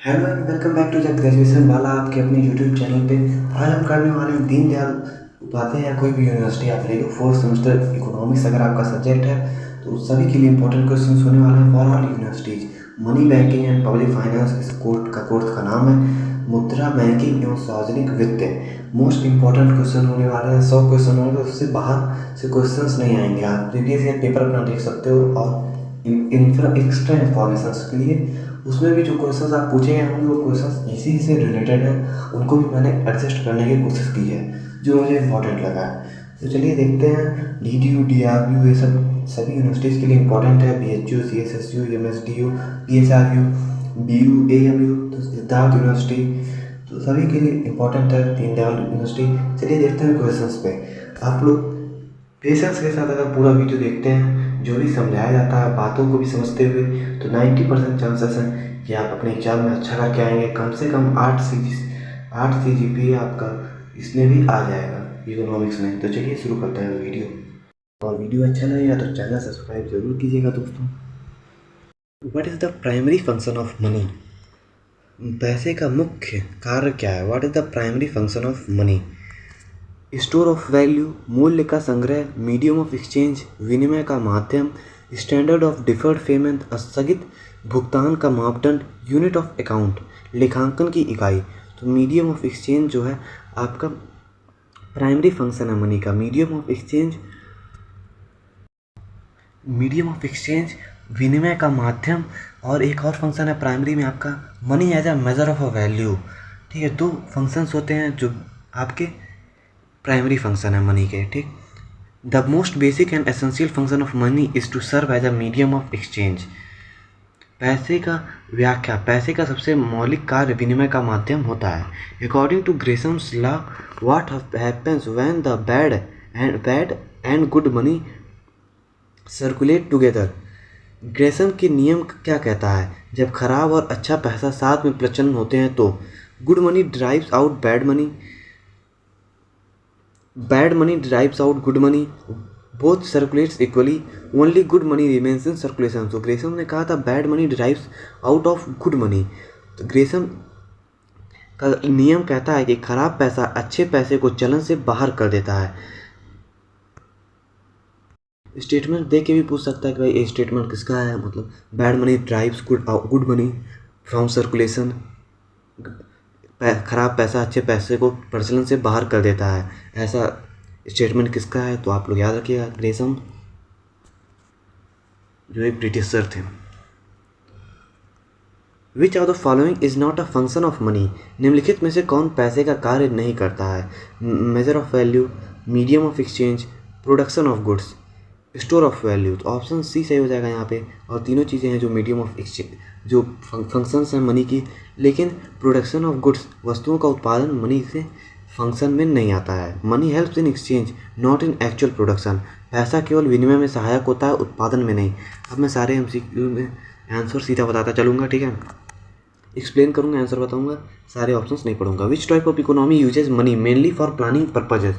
Hello and welcome back to the graduation वाला आपके अपने यूट्यूब चैनल पे। आज हम करने वाले हैं दीनदयाल उपाध्याय या कोई भी यूनिवर्सिटी आप ले लो, फोर्थ सेमेस्टर इकोनॉमिक्स अगर आपका सब्जेक्ट है तो सभी के लिए इंपॉर्टेंट क्वेश्चन होने वाले हैं for all universities. Money banking and public finance इस कोर्स का नाम है मुद्रा बैंकिंग एवं सार्वजनिक वित्त। मोस्ट इंपॉर्टेंट क्वेश्चन होने वाले हैं, 100 क्वेश्चन होंगे, उससे बाहर से क्वेश्चन नहीं आएंगे। आप प्रीवियस ईयर पेपर अपना देख सकते हो और एक्स्ट्रा इन्फॉर्मेशन के लिए उसमें भी जो क्वेश्चंस आप पूछे गए होंगे वो क्वेश्चंस इसी से रिलेटेड हैं, उनको भी मैंने एडजस्ट करने की कोशिश की है जो मुझे इम्पोर्टेंट लगा है। तो चलिए देखते हैं। DDU DRU ये सब सभी यूनिवर्सिटीज़ के लिए इम्पोर्टेंट है। BHU CSSU MSDU PSRU BU AMU तो सिद्धार्थ यूनिवर्सिटी तो सभी के लिए इम्पोर्टेंट है। दीनदयाल यूनिवर्सिटी। चलिए देखते हैं क्वेश्चंस पे। आप लोग पेशेंस के साथ अगर पूरा वीडियो देखते हैं, जो भी समझाया जाता है बातों को भी समझते हुए, तो 90% चांसेस हैं कि आप अपने एग्जाम में अच्छा करके आएंगे। कम से कम 8 CGPA आपका इसमें भी आ जाएगा इकोनॉमिक्स में। तो चलिए शुरू करते हैं वीडियो। और वीडियो अच्छा लगेगा तो चैनल सब्सक्राइब जरूर कीजिएगा दोस्तों। What is the primary function of money? पैसे का मुख्य कार्य क्या है? What is the primary function of money? Store of value, मूल्य का संग्रह, मीडियम ऑफ एक्सचेंज, विनिमय का माध्यम, स्टैंडर्ड ऑफ डिफर्ड पेमेंट, स्थगित भुगतान का मापदंड, यूनिट ऑफ अकाउंट, लेखांकन की इकाई। तो मीडियम ऑफ एक्सचेंज जो है आपका प्राइमरी फंक्शन है मनी का। मीडियम ऑफ एक्सचेंज, विनिमय का माध्यम, और एक और फंक्शन है प्राइमरी में आपका money as a measure of a value. ठीक है, 2 फंक्शंस होते हैं जो आपके प्राइमरी फंक्शन है मनी के। ठीक, the most basic and essential function of money is to serve as a medium of exchange. पैसे का व्याख्या, पैसे का सबसे मौलिक कार्य विनिमय का माध्यम होता है। According to Gresham's law, what happens when the bad and good money circulate together. Gresham के नियम क्या कहता है? जब खराब और अच्छा पैसा साथ में प्रचलन होते हैं तो good money drives out bad money, bad money drives out good money, both circulates equally, only good money remains in circulation। तो ग्रेसम ने कहा था bad money drives out of good money. तो ग्रेसम का नियम कहता है कि खराब पैसा अच्छे पैसे को चलन से बाहर कर देता है। स्टेटमेंट दे के भी पूछ सकता है कि भाई ये स्टेटमेंट किसका है, मतलब bad money drives good money from circulation, खराब पैसा अच्छे पैसे को प्रचलन से बाहर कर देता है, ऐसा स्टेटमेंट किसका है? तो आप लोग याद रखिएगा, ग्रेसम जो एक ब्रिटिशर थे। विच of the following is not a function of money? निम्नलिखित में से कौन पैसे का कार्य नहीं करता है? Measure of value, medium of exchange, production of goods, store of value. तो ऑप्शन सी सही हो जाएगा यहाँ पे। और तीनों चीज़ें हैं जो मीडियम ऑफ एक्सचेंज जो फंक्शंस हैं मनी की, लेकिन प्रोडक्शन ऑफ गुड्स वस्तुओं का उत्पादन मनी से फंक्शन में नहीं आता है। Money helps in exchange not in actual production. पैसा केवल विनिमय में सहायक होता है, उत्पादन में नहीं। अब मैं सारे MCQ में आंसर सीधा बताता चलूँगा, ठीक है, एक्सप्लेन करूँगा, आंसर बताऊँगा, सारे ऑप्शंस नहीं पढ़ूंगा। Which type of economy uses money mainly for planning purposes?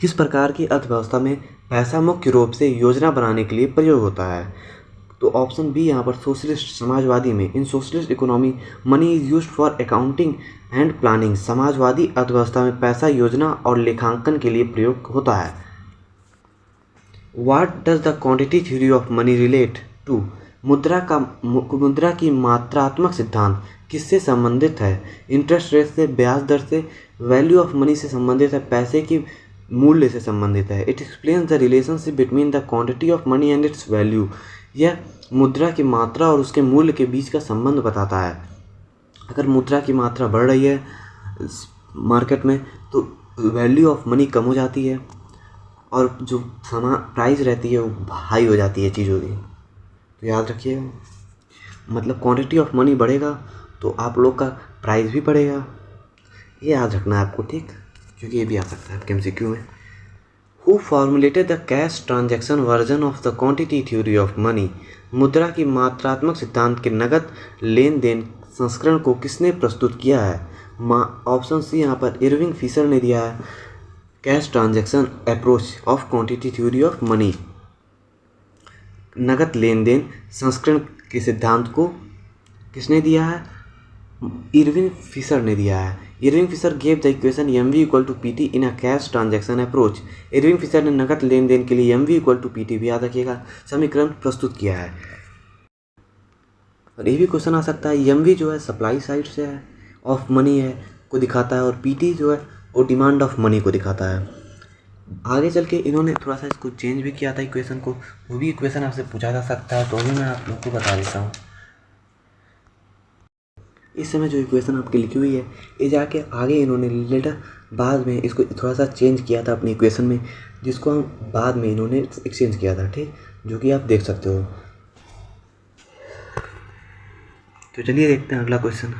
किस प्रकार की अर्थव्यवस्था में पैसा मुख्य रूप से योजना बनाने के लिए प्रयोग होता है? तो ऑप्शन बी यहाँ पर सोशलिस्ट, समाजवादी में। In socialist economy money is used for accounting and planning. समाजवादी अर्थव्यवस्था में पैसा योजना और लेखांकन के लिए प्रयोग होता है। What does the quantity theory of money relate to? मुद्रा की मात्रात्मक सिद्धांत किससे संबंधित है? इंटरेस्ट रेट से, ब्याज दर से, वैल्यू ऑफ मनी से संबंधित है, पैसे की मूल्य से संबंधित है। It explains the relationship between the quantity of money and it's value. यह मुद्रा की मात्रा और उसके मूल्य के बीच का संबंध बताता है। अगर मुद्रा की मात्रा बढ़ रही है मार्केट में तो वैल्यू ऑफ मनी कम हो जाती है और जो प्राइस रहती है वो हाई हो जाती है चीज़ों की। तो याद रखिएगा, मतलब क्वांटिटी ऑफ मनी बढ़ेगा तो आप लोग का प्राइस भी बढ़ेगा, ये याद रखना है आपको, ठीक, क्योंकि ये भी आ सकता है आपके MCQ में। Who formulated the cash transaction version of the quantity theory of money? मुद्रा की मात्रात्मक सिद्धांत के नगद लेन देन संस्करण को किसने प्रस्तुत किया है? ऑप्शन सी यहाँ पर इरविंग फिशर ने दिया है। Cash transaction approach of quantity theory of money, नगद लेन देन संस्करण के सिद्धांत को किसने दिया है? इरविंग फिशर ने दिया है। Irving Fisher gave the equation mv equal to PT in a cash transaction approach. Irving Fisher ने नकद लेन देन के लिए mv इक्वल टू पीटी भी याद रखिएगा समीकरण प्रस्तुत किया है। और ये भी क्वेश्चन आ सकता है mv जो है सप्लाई साइड से है ऑफ मनी है को दिखाता है और pt जो है वो डिमांड ऑफ मनी को दिखाता है। आगे चल के इन्होंने थोड़ा सा इसको चेंज भी किया था इक्वेशन को, वो भी इक्वेशन आपसे पूछा जा सकता है, तो अभी मैं आप लोग को बता देता हूँ। इस समय जो इक्वेशन आपकी लिखी हुई है ये जाके आगे इन्होंने लेटर बाद में इसको थोड़ा सा चेंज किया था अपनी इक्वेशन में, जिसको हम बाद में इन्होंने एक्सचेंज किया था, ठीक, जो कि आप देख सकते हो। तो चलिए देखते हैं अगला क्वेश्चन।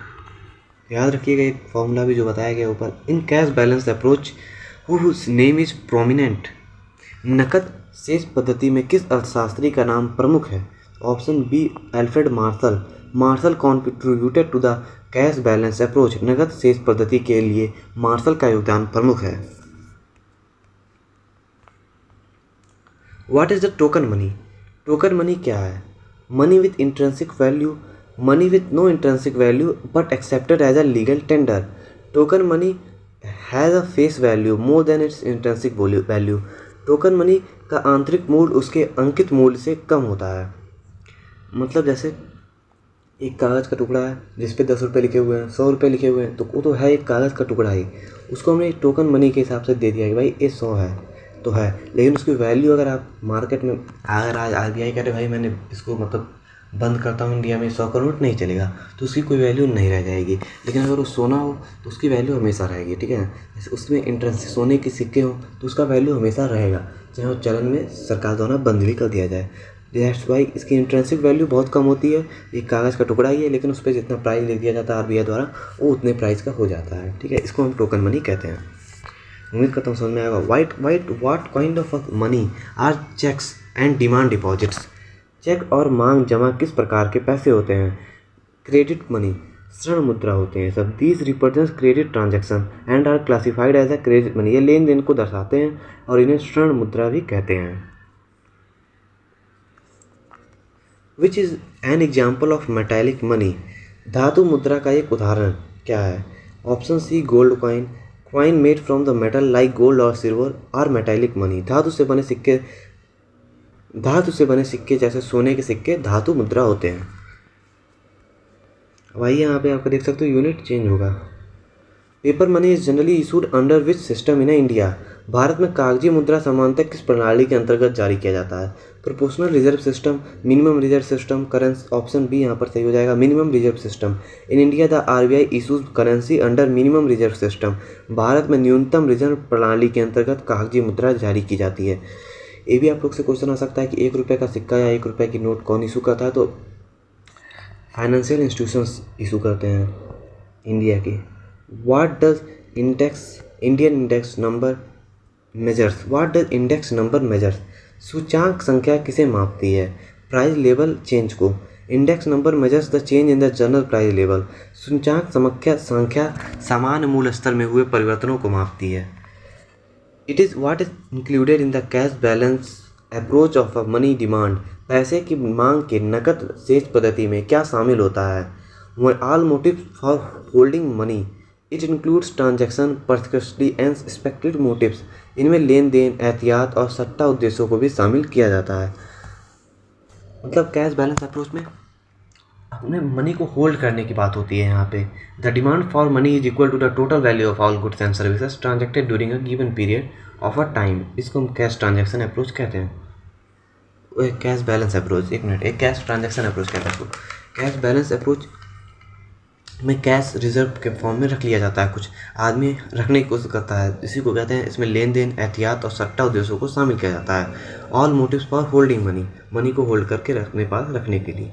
याद रखिएगा एक फॉर्मूला भी जो बताया गया ऊपर। In cash balance approach whose name is prominent. नकद शेष पद्धति में किस अर्थशास्त्री का नाम प्रमुख है? Option B Alfred Marshall. Marshall contributed to the cash balance approach. नकद शेष पद्धति के लिए मार्शल का योगदान प्रमुख है। What is the token money? Token money क्या है? Money with intrinsic value, money with no intrinsic value but accepted as a legal tender. Token money has a face value more than its intrinsic value. Token money का आंतरिक मूल्य उसके अंकित मूल्य से कम होता है। मतलब जैसे एक कागज़ का टुकड़ा है जिस पे 10 रुपये लिखे हुए हैं, 100 रुपये लिखे हुए हैं, तो वो तो है एक कागज़ का टुकड़ा ही, उसको हमने टोकन मनी के हिसाब से दे दिया कि भाई ये 100 है तो है, लेकिन उसकी वैल्यू अगर आप मार्केट में अगर आज RBI कह रहे भाई मैंने इसको मतलब बंद करता हूँ इंडिया में 100 का नोट नहीं चलेगा, तो उसकी कोई वैल्यू नहीं रह जाएगी। लेकिन अगर वो सोना हो तो उसकी वैल्यू हमेशा रहेगी, ठीक है। जैसे उसमें इंट्रेंस सोने के सिक्के हो तो उसका वैल्यू हमेशा रहेगा, चाहे वो चलन में सरकार द्वारा बंद भी कर दिया जाए। दैट्स वाई इसकी इंट्रेंसिक वैल्यू बहुत कम होती है। एक कागज़ का टुकड़ा ही है लेकिन उस पर जितना प्राइस लिख दिया जाता है RBI द्वारा वो उतने प्राइस का हो जाता है, ठीक है। इसको हम टोकन मनी कहते हैं। उम्मीद करता हूँ समझ में आएगा। What kind of money are cheques and demand deposits. Cheque और मांग जमा किस प्रकार के पैसे होते हैं? क्रेडिट मनी ऋण मुद्रा होते हैं सब। These represents credit transaction and are classified as a credit money. ये लेन देन को दर्शाते हैं और इन्हें ऋण मुद्रा भी कहते हैं। Which is an example of metallic money. धातु मुद्रा का एक उदाहरण क्या है? Option C gold coin. Coin made from the metal like gold और सिल्वर आर मेटालिक मनी। धातु से बने सिक्के जैसे सोने के सिक्के धातु मुद्रा होते हैं। अब आइए यहाँ पे आपको देख सकते हो यूनिट चेंज होगा। Paper money is generally issued under which system in India. Bharat में कागजी मुद्रा सामान्यतः किस प्रणाली के अंतर्गत जारी किया जाता है? Proportional reserve system, minimum reserve system, currency. Option B यहाँ पर सही हो जाएगा, minimum reserve system. In India the RBI issues currency under minimum reserve system. भारत में न्यूनतम रिजर्व प्रणाली के अंतर्गत कागजी मुद्रा जारी की जाती है। ये भी आप लोग से क्वेश्चन आ सकता है कि 1 रुपये का सिक्का या 1 रुपये की नोट कौन इशू करता है? तो फाइनेंशियल इंस्टीट्यूशंस इशू करते हैं इंडिया के। What does Indian index number measures? What does index number measures? सूचांक संख्या किसे मापती है? प्राइस लेवल चेंज को। Index number measures the change in the general price level. सूचांक संख्या सामान्य मूल्य स्तर में हुए परिवर्तनों को मापती है। It is what is included in the cash balance approach of a money demand. पैसे की मांग के नकद शेष पद्धति में क्या शामिल होता है? All motive for holding money. It includes transaction precautionary and speculative motives. इनमें लेन देन, एहतियात और सट्टा उद्देश्यों को भी शामिल किया जाता है। मतलब कैश बैलेंस अप्रोच में अपने मनी को होल्ड करने की बात होती है यहाँ पे। The demand for money is equal to the total value of all goods and services transacted during a given period of a time. इसको हम कैश ट्रांजैक्शन अप्रोच कहते हैं। कैश बैलेंस अप्रोच, एक मिनट, एक कैश ट्रांजैक्शन अप्रोच कहते हैं। Cash balance approach में cash reserve के फॉर्म में रख लिया जाता है, कुछ आदमी रखने की कोशिश करता है, इसी को कहते हैं। इसमें लेन देन, एहतियात और सट्टा उद्देश्यों को शामिल किया जाता है। All motives for holding money, money को होल्ड करके अपने पास रखने के लिए।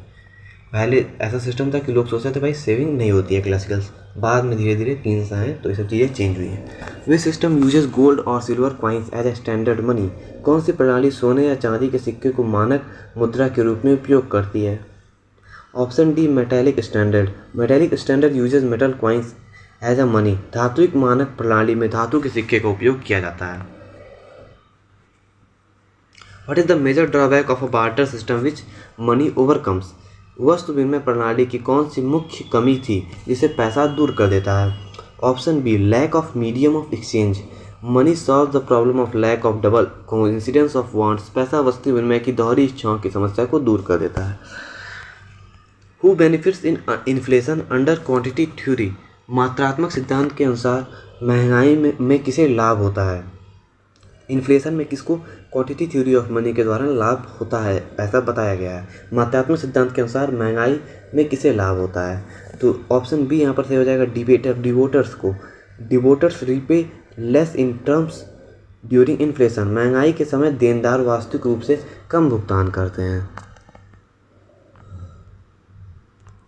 पहले ऐसा सिस्टम था कि लोग सोचते थे भाई सेविंग नहीं होती है क्लासिकल्स, बाद में धीरे धीरे 3 आए तो ये सब चीज़ें चेंज हुई हैं। वे सिस्टम यूजेस गोल्ड और silver coins as a standard money. कौन सी प्रणाली सोने या चांदी के सिक्के को मानक मुद्रा के रूप में उपयोग करती है? Option D metallic standard. Metallic standard uses metal coins as a money. धातुक मानक प्रणाली में धातु के सिक्के का उपयोग किया जाता है। What is the major drawback of a barter system which money overcomes? वस्तु विनिमय प्रणाली की कौन सी मुख्य कमी थी जिसे पैसा दूर कर देता है? Option B, lack of medium of exchange. Money solve the problem of lack of double coincidence of wants. पैसा वस्तु विनिमय की दोहरी इच्छाओं की समस्या को दूर कर देता है। Who benefits in inflation under quantity theory. मात्रात्मक सिद्धांत के अनुसार महंगाई में किसे लाभ होता है? इन्फ्लेशन में किसको क्वांटिटी थ्योरी ऑफ मनी के द्वारा लाभ होता है ऐसा बताया गया है। मात्रात्मक सिद्धांत के अनुसार महंगाई में किसे लाभ होता है? तो ऑप्शन बी यहाँ पर सही हो जाएगा, डिवोटर्स को। Debtors repay less in terms during inflation. महंगाई के समय देनदार वास्तविक रूप से कम भुगतान करते हैं।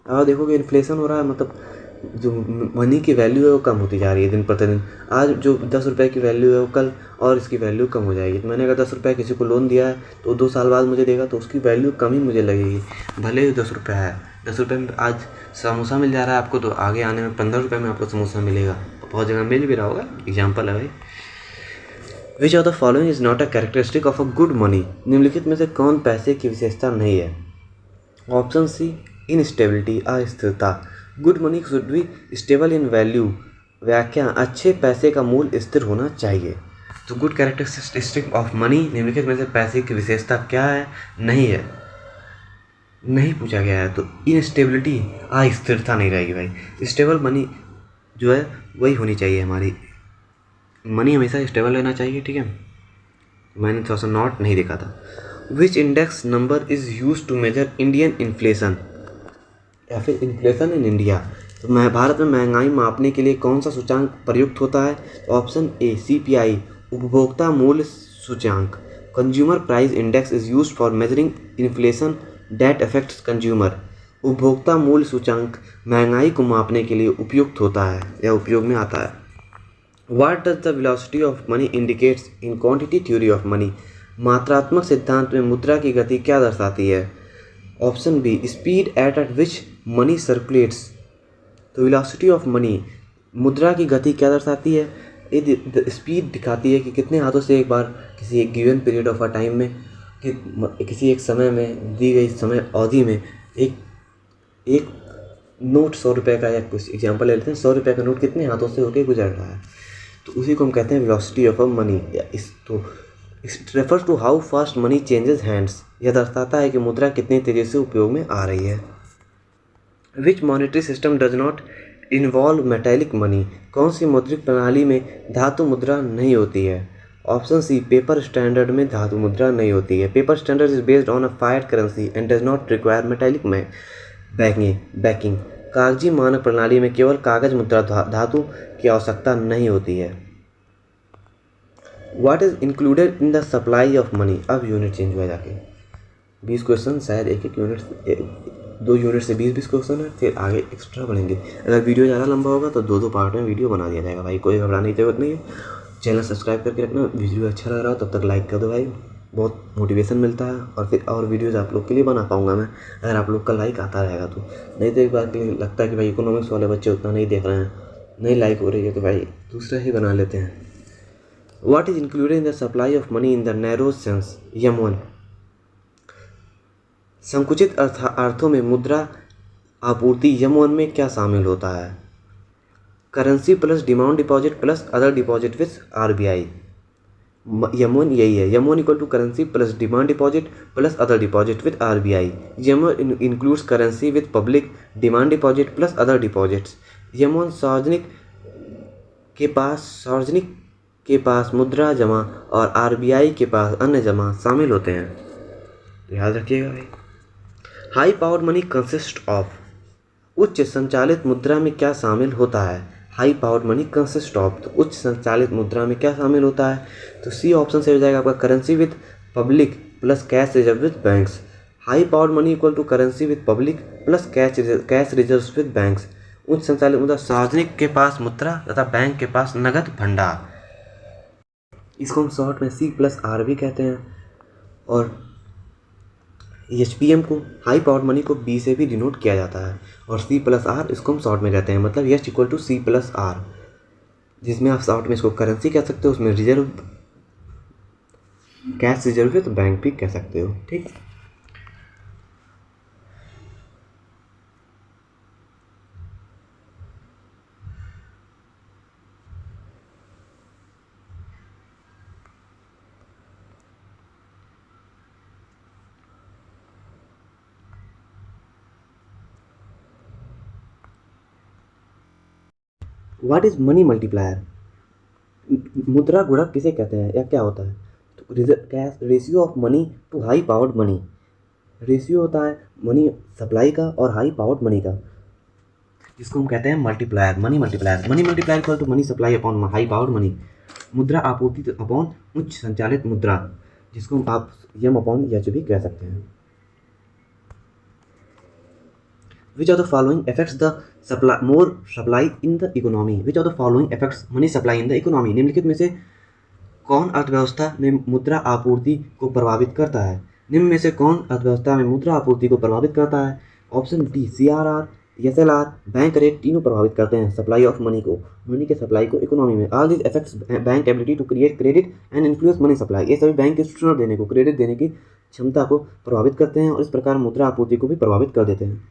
अब देखोगे इन्फ्लेशन हो रहा है, मतलब जो मनी की वैल्यू है वो कम होती जा रही है दिन प्रतिदिन। आज जो 10 रुपये की वैल्यू है वो कल और इसकी वैल्यू कम हो जाएगी। तो मैंने अगर 10 रुपये किसी को लोन दिया है तो 2 साल बाद मुझे देगा तो उसकी वैल्यू कम ही मुझे लगेगी, भले ही 10 रुपये है। 10 रुपये में आज समोसा मिल जा रहा है आपको, तो आगे आने में 15 रुपये में आपको समोसा मिलेगा। बहुत जगह मिल भी रहा होगा, एग्जाम्पल है भाई। विच of the following is not a characteristic of a good money. निम्नलिखित में से कौन पैसे की विशेषता नहीं है? ऑप्शन सी, इनस्टेबिलिटी, अस्थिरता। Good money should be stable in value. व्याख्या, अच्छे पैसे का मूल्य स्थिर होना चाहिए। तो गुड कैरेक्टरिस्टिक ऑफ मनी, निम्नलिखित में से पैसे की विशेषता क्या है? नहीं है, नहीं पूछा गया है। तो इनस्टेबिलिटी, अस्थिरता नहीं रहेगी भाई। स्टेबल मनी जो है वही होनी चाहिए हमारी। मनी हमेशा स्टेबल रहना चाहिए, ठीक है। मैंने थोड़ा सा नोट नहीं देखा था। Which index number is use to measure Indian inflation, या फिर इन्फ्लेशन इन इंडिया। तो भारत में महंगाई मापने के लिए कौन सा सूचांक प्रयुक्त होता है? ऑप्शन ए, CPI, उपभोक्ता मूल्य सूचांक। Consumer price index is used for measuring inflation that affects consumer. उपभोक्ता मूल्य सूचांक महंगाई को मापने के लिए उपयुक्त होता है या उपयोग में आता है। What does the velocity of money indicates in quantity theory of money. मात्रात्मक सिद्धांत में मुद्रा की गति क्या दर्शाती है? Option B, speed at which money circulates. तो वेलोसिटी ऑफ मनी, मुद्रा की गति क्या दर्शाती है? ये स्पीड दिखाती है कि कितने हाथों से एक बार किसी एक given period of a time में किसी एक समय में दी गई समय अवधि में एक नोट 100 रुपये का, या कुछ एग्जांपल ले लेते हैं, 100 रुपये का नोट कितने हाथों से होकर गुजर रहा है, तो उसी को हम कहते हैं वेलोसिटी ऑफ अ मनी। तो it refers to how fast money changes hands. यह दर्शाता है कि मुद्रा कितनी तेज़ी से उपयोग में आ रही है। Which monetary system does not involve metallic money. कौन सी मौद्रिक प्रणाली में धातु मुद्रा नहीं होती है? ऑप्शन सी, पेपर स्टैंडर्ड में धातु मुद्रा नहीं होती है। Paper standard is based on a fired currency and does not require metallic banking. कागजी मानक प्रणाली में केवल कागज मुद्रा धातु की आवश्यकता नहीं होती है। What is included in the supply of money. अब यूनिट चेंज हुआ जाके 20 क्वेश्चन, शायद एक यूनिट 2 यूनिट से 20 क्वेश्चन है, फिर आगे एक्स्ट्रा बढ़ेंगे। अगर वीडियो ज़्यादा लंबा होगा तो 2 पार्ट में वीडियो बना दिया जाएगा भाई, कोई घबराने की जरूरत नहीं है। चैनल सब्सक्राइब करके रखना। वीडियो अच्छा लग रहा हो तब तक लाइक कर दो भाई, बहुत मोटिवेशन मिलता है और फिर और वीडियोज़ आप लोग के लिए बना पाऊँगा मैं, अगर आप लोग का लाइक आता रहेगा तो। नहीं तो एक बार के लिए लगता है कि भाई इकोनॉमिक्स वाले बच्चे उतना नहीं देख रहे हैं, नहीं लाइक हो रही है, तो भाई दूसरा ही बना लेते हैं। What is included in the supply of money in the narrow sense? M1, संकुचित अर्थों में मुद्रा आपूर्ति M1 में क्या शामिल होता है? Currency plus demand deposit plus other deposit with RBI। M1 यही है, M1 equal to currency plus demand deposit plus other deposit with RBI। M1 includes currency with public demand deposit plus other deposits. M1 सार्वजनिक के पास मुद्रा जमा और RBI के पास अन्य जमा शामिल होते हैं, तो याद रखिएगा भाई। High powered money consist of. उच्च संचालित मुद्रा में क्या शामिल होता है? High powered money consist of, तो उच्च संचालित मुद्रा में क्या शामिल होता है? तो सी ऑप्शन से हो जाएगा आपका, currency with public plus cash reserve with banks. High powered money equal to currency with public plus cash reserve with banks. उच्च संचालित मुद्रा, सार्वजनिक के पास मुद्रा तथा बैंक के पास नगद भंडार, इसको हम शॉर्ट में C+R भी कहते हैं। और HPM को, हाई पावर्ड मनी को B से भी डिनोट किया जाता है, और C+R इसको हम शॉर्ट में कहते हैं, मतलब H इक्वल टू C+R, जिसमें आप शॉर्ट में इसको करेंसी कह सकते हो, उसमें रिजर्व कैश रिजर्व है तो बैंक भी कह सकते हो, ठीक। What is money multiplier? मुद्रा गुणक किसे कहते हैं या क्या होता है? तो ratio of money to high powered money. Ratio होता है मनी सप्लाई का और हाई पावर्ड मनी का, जिसको हम कहते हैं multiplier, money multiplier. Money multiplier equal to money supply upon high powered money. मुद्रा आपूर्ति अपॉन उच्च संचालित मुद्रा, जिसको आप यम अपॉन एच भी कह सकते हैं। Which of the following affects the more supply in the economy? Which of the following affects money supply in the economy? निम्नलिखित में से कौन अर्थव्यवस्था में मुद्रा आपूर्ति को प्रभावित करता है? निम्न में से कौन अर्थव्यवस्था में मुद्रा आपूर्ति को प्रभावित करता है? Option D, CRR, SLR, bank rate, तीनों प्रभावित करते हैं सप्लाई ऑफ मनी को, मनी के सप्लाई को इकोनॉमी में। All this affects bank ability to create credit and influence money supply. ये सभी बैंक के ऋण देने को, क्रेडिट देने की क्षमता को प्रभावित करते हैं और इस प्रकार मुद्रा आपूर्ति को भी प्रभावित कर देते हैं।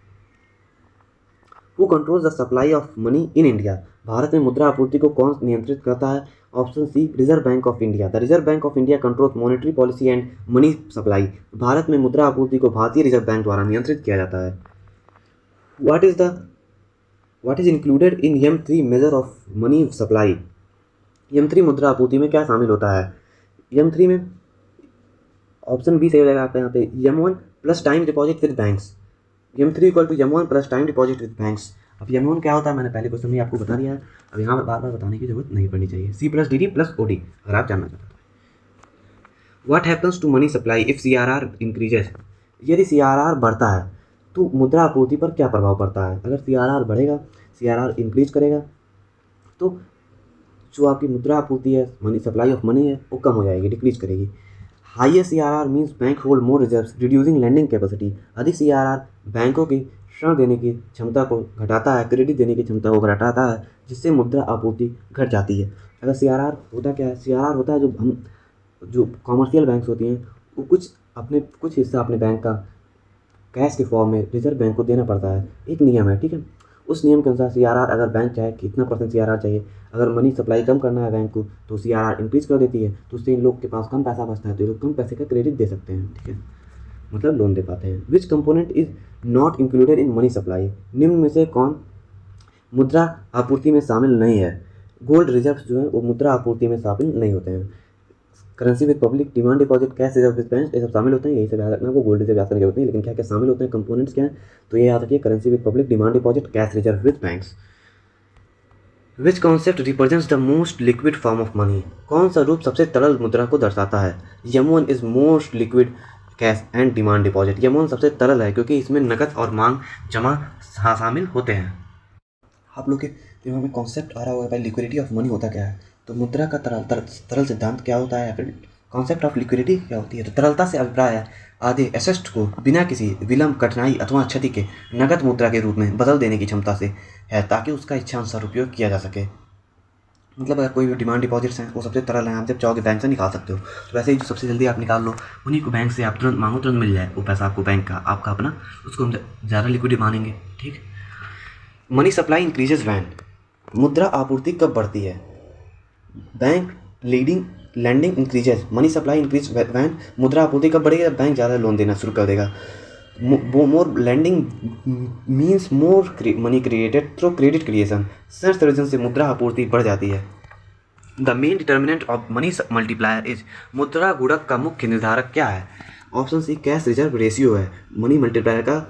Who controls the supply of money in India? Bharat में मुद्रा आपूर्ति को कौन नियंत्रित करता है? Option C, reserve bank of India. The reserve bank of India controls monetary policy and money supply. भारत में मुद्रा आपूर्ति को भारतीय रिजर्व बैंक द्वारा नियंत्रित किया जाता है। What is included in M3 measure of money supply? M3 मुद्रा आपूर्ति में क्या शामिल होता है? M3 में ऑप्शन बी सही हो जाएगा आपका यहाँ पे, M1 plus time deposit with banks. M3 equal to M1 plus time deposit with banks. अब M1 क्या होता है मैंने पहले क्वेश्चन में आपको बता दिया है, अब यहाँ पर बार बार बताने की जरूरत नहीं पड़नी चाहिए। C plus DD plus OD अगर आप जानना चाहते हैं। What happens to money supply if CRR increases? यदि CRR बढ़ता है तो मुद्रा आपूर्ति पर क्या प्रभाव पड़ता है? अगर CRR बढ़ेगा, CRR इंक्रीज करेगा तो जो आपकी मुद्रा आपूर्ति है, मनी सप्लाई ऑफ मनी है, वो कम हो जाएगी, डिक्रीज करेगी। Higher CRR means bank hold more reserves reducing lending capacity. अधिक CRR बैंकों की ऋण देने की क्षमता को घटाता है, क्रेडिट देने की क्षमता को घटाता है, जिससे मुद्रा आपूर्ति घट जाती है। अगर CRR होता क्या है? CRR होता है जो कॉमर्शियल बैंक्स होती हैं वो कुछ हिस्सा अपने बैंक का कैश के फॉर्म में रिजर्व बैंक को देना पड़ता है, एक नियम है, ठीक है। उस नियम के अनुसार CRR अगर बैंक चाहे कितना % CRR चाहिए, अगर मनी सप्लाई कम करना है बैंक को तो CRR इंक्रीज कर देती है, तो उससे इन लोग के पास कम पैसा बचता है तो ये लोग कम पैसे का क्रेडिट दे सकते हैं, ठीक है, मतलब लोन दे पाते हैं। विच component is not included in money supply? निम्न में से कौन मुद्रा आपूर्ति में शामिल नहीं है? गोल्ड रिजर्व जो है वो मुद्रा आपूर्ति में शामिल नहीं होते हैं। Currency with public, demand deposit, cash reserve with bank, ये सब शामिल होते हैं। यही सब याद रखना, आपको गोल्ड रिजर्व याद करने की जरूरत नहीं, लेकिन क्या क्या शामिल होते हैं, कंपोनेंट्स क्या हैं, तो ये याद रखिए, currency with public, demand deposit, cash reserve with banks. Which concept represents the most liquid form of money? कौन सा रूप सबसे तरल मुद्रा को दर्शाता है? M1 is most liquid cash and demand deposit. M1 सबसे तरल है क्योंकि इसमें नकद और मांग जमा शामिल होते हैं। आप लोग के दिमाग में कॉन्सेप्ट आ रहा होगा भाई लिक्विडिटी ऑफ मनी होता क्या है, तो मुद्रा का तरल सिद्धांत क्या होता है, या फिर कॉन्सेप्ट ऑफ लिक्विडिटी क्या होती है। तो तरलता से अभिप्राय है आधे एसेट को बिना किसी विलंब, कठिनाई अथवा क्षति के नकद मुद्रा के रूप में बदल देने की क्षमता से है, ताकि उसका इच्छानुसार उपयोग किया जा सके। मतलब अगर कोई भी डिमांड डिपॉजिट्स हैं वो सबसे तरल हैं, आप जब चाहोगे बैंक से निकाल सकते हो, तो वैसे ही जो सबसे जल्दी आप निकाल लो उन्हीं को बैंक से आप तुरंत मांगो, तुरंत मिल जाए वो पैसा आपको, बैंक का आपका अपना, उसको हम ज़्यादा लिक्विड मानेंगे, ठीक। मनी सप्लाई इंक्रीजेज वैन, मुद्रा आपूर्ति कब बढ़ती है? Bank lending increases, money supply increase when, मुद्रा आपूर्ति कब बढ़ेगी? जब बैंक ज़्यादा लोन देना शुरू कर देगा। More lending means more money created through credit creation, सर्च सृजन से मुद्रा आपूर्ति बढ़ जाती है। The main determinant of money multiplier is, मुद्रा गुणक का मुख्य निर्धारक क्या है? Option C, cash reserve ratio है मनी मल्टीप्लायर का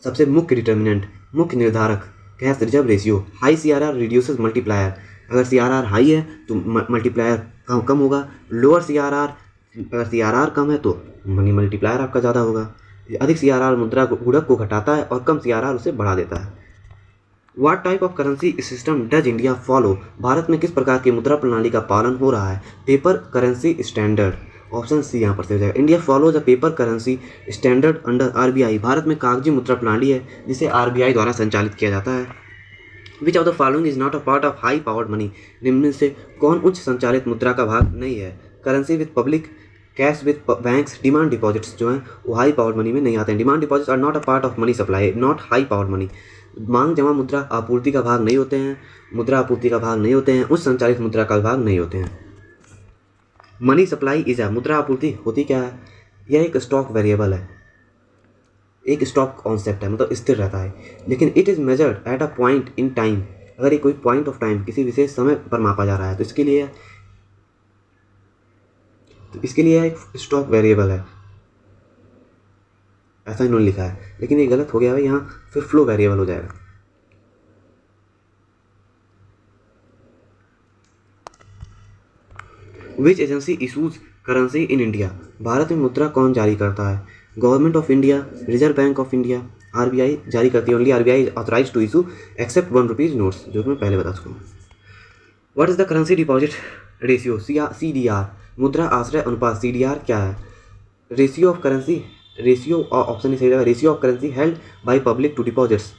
सबसे मुख्य डिटर्मिनेंट, मुख्य निर्धारक cash reserve ratio. High CRR reduces multiplier, अगर CRR हाई है तो मल्टीप्लायर कम होगा। लोअर CRR, अगर CRR कम है तो मनी मल्टीप्लायर आपका ज़्यादा होगा। अधिक CRR मुद्रा गुणक को घटाता है और कम CRR उसे बढ़ा देता है। What type of currency system does India follow? Bharat में किस प्रकार की मुद्रा प्रणाली का पालन हो रहा है? Paper currency standard, option C यहाँ पर से हो जाएगा। India follow the paper currency standard under RBI, भारत में कागजी मुद्रा प्रणाली है जिसे RBI द्वारा संचालित किया जाता है। Which of the following is not a part of high powered money, निम्न से कौन उच्च संचालित मुद्रा का भाग नहीं है? Currency with public, cash with banks, demand deposits जो हैं वो हाई पावर्ड मनी में नहीं आते हैं। Demand deposits are not a part of money supply, not high powered money. मांग जमा मुद्रा आपूर्ति का भाग नहीं होते हैं, मुद्रा आपूर्ति का भाग नहीं होते हैं, उच्च संचालित मुद्रा का भाग नहीं होते हैं। मनी सप्लाई इज है, मुद्रा आपूर्ति होती क्या है? यह एक स्टॉक वेरिएबल है, एक स्टॉक कॉन्सेप्ट है, मतलब स्थिर रहता है, लेकिन it is measured at a point in time अगर ये कोई पॉइंट ऑफ टाइम किसी विशेष समय पर मापा जा रहा है तो इसके लिए एक स्टॉक वेरिएबल है, ऐसा इन्होंने लिखा है, लेकिन ये गलत हो गया है, यहाँ फिर फ्लो वेरिएबल हो जाएगा। Which agency issues currency in India? Bharat में मुद्रा कौन जारी करता है? Government of India, Reserve bank of India, RBI जारी करती है। Only RBI is authorise to issue except 1 rupees notes, जो कि मैं पहले बता चुका हूँ। What is the currency deposit ratio? CDR, मुद्रा आश्रय अनुपात। CDR क्या है? Ratio of currency, ratio option सही रहेगा, ratio of currency held by public to deposits.